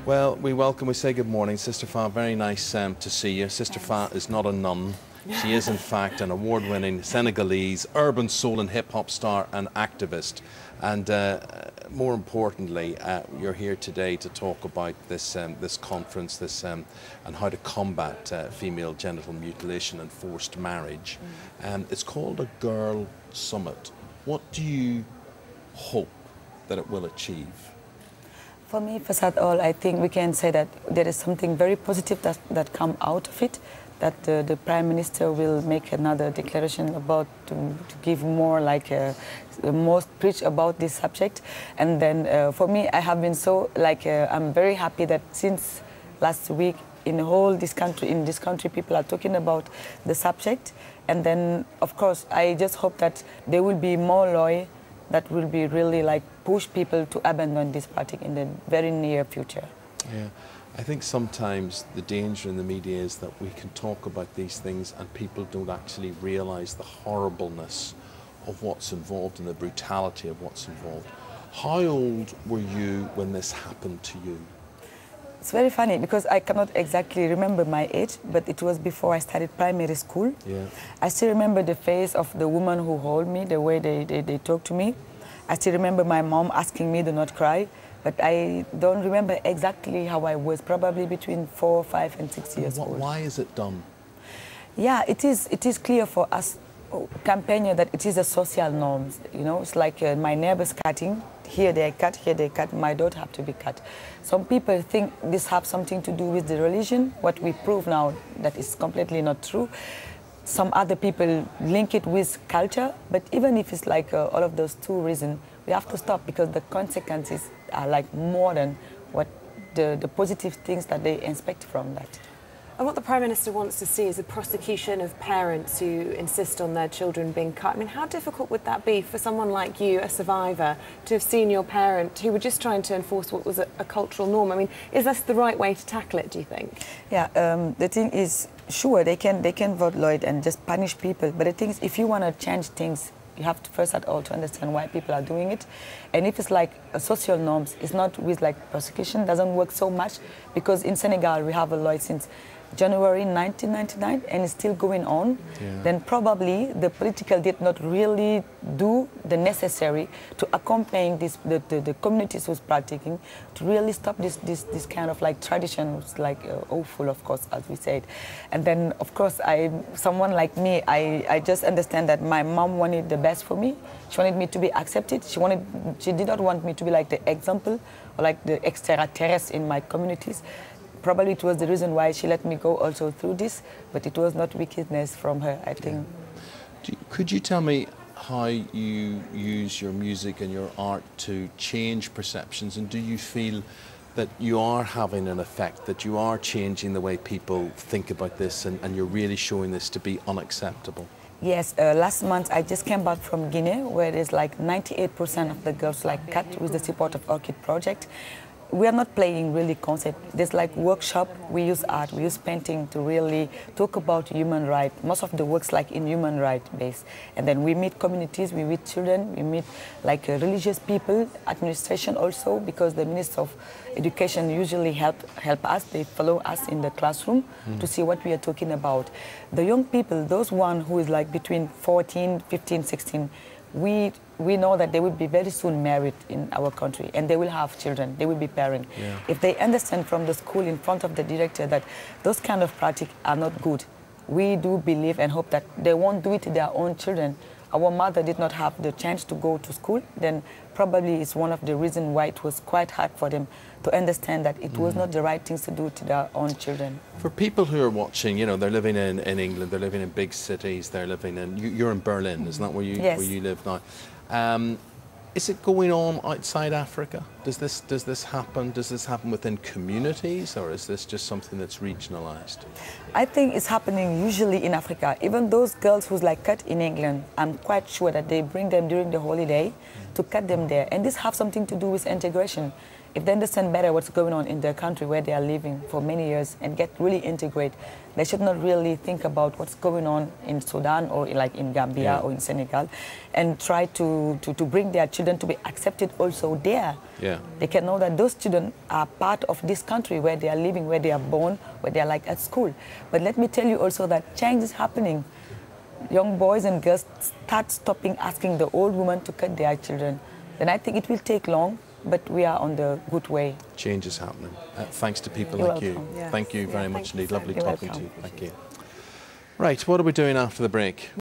Well, we say good morning. Sister Fa, very nice to see you. Sister Fa is not a nun. She is, in fact, an award-winning Senegalese urban soul and hip-hop star and activist. And more importantly, you're here today to talk about this this conference, and how to combat female genital mutilation and forced marriage. It's called a Girl Summit. What do you hope that it will achieve? For me, first of all, I think we can say that there is something very positive that come out of it, that the Prime Minister will make another declaration about to give more more preach about this subject. And then for me, I have been so I'm very happy that since last week in this country, people are talking about the subject. And then, of course, I just hope that there will be more law that will be really push people to abandon this practice in the very near future. Yeah, I think sometimes the danger in the media is that we can talk about these things and people don't actually realize the horribleness of what's involved and the brutality of what's involved. How old were you when this happened to you? It's very funny because I cannot exactly remember my age, but it was before I started primary school. Yeah. I still remember the face of the woman who held me, the way they talked to me. I still remember my mom asking me to not cry, but I don't remember exactly how I was, probably between 4, 5 and 6 years old. Why is it done? Yeah, it is clear for us campaigner that it is a social norms. You know, it's like my neighbors cutting. Here they cut, my daughter have to be cut. Some people think this has something to do with the religion. What we prove now that is completely not true. Some other people link it with culture, but even if it's all of those two reasons, we have to stop because the consequences are more than what the positive things that they expect from that. And what the Prime Minister wants to see is a prosecution of parents who insist on their children being cut. I mean, how difficult would that be for someone like you, a survivor, to have seen your parent who were just trying to enforce what was a cultural norm? I mean, is this the right way to tackle it, do you think? Yeah, the thing is, sure, they can vote Lloyd and just punish people, but the thing is, if you want to change things, you have to first at all to understand why people are doing it. And if it's a social norms, it's not with prosecution, doesn't work so much, because in Senegal we have a law since January 1999 and it's still going on. Yeah. Then probably the political did not really do the necessary to accompany the communities who's practicing to really stop this kind of tradition, which is awful, of course, as we said. And then, of course, someone like me, I just understand that my mom wanted the best for me. She wanted me to be accepted. She did not want me to be the example or the extraterrestrial in my communities. Probably it was the reason why she let me go also through this, but it was not wickedness from her, I think. Could you tell me how you use your music and your art to change perceptions, and do you feel that you are having an effect, that you are changing the way people think about this and you're really showing this to be unacceptable? Yes, last month I just came back from Guinea, where there's 98% of the girls cut with the support of Orchid Project. We are not playing really concert. There's workshop, we use art, we use painting to really talk about human rights. Most of the works in human rights base. And then we meet communities, we meet children, we meet religious people, administration also, because the Minister of Education usually help us, they follow us in the classroom to see what we are talking about. The young people, those one who is between 14, 15, 16, we know that they will be very soon married in our country and they will have children, they will be parents. Yeah. If they understand from the school in front of the director that those kind of practices are not good, we do believe and hope that they won't do it to their own children. Our mother did not have the chance to go to school, then probably it's one of the reasons why it was quite hard for them to understand that it was not the right things to do to their own children. For people who are watching, you know, they're living in England, they're living in big cities, they're living in, you're in Berlin, isn't that where you live now? Is it going on outside Africa? Does this happen? Does this happen within communities, or is this just something that's regionalized? I think it's happening usually in Africa. Even those girls who's cut in England, I'm quite sure that they bring them during the holiday to cut them there. And this has something to do with integration. if they understand better what's going on in their country where they are living for many years and get really integrate, they should not really think about what's going on in Sudan or like in Gambia or in Senegal, and try to bring their children to be accepted also there. Yeah. They can know that those children are part of this country where they are living, where they are born, where they are like at school. But let me tell you also that change is happening. Young boys and girls start stopping asking the old women to cut their children. Then I think it will take long, but we are on the good way. Change is happening. Thanks to people You're like welcome. you. Yes. Thank you very much indeed. Lovely You're talking welcome. to you. Thank you. Right, what are we doing after the break?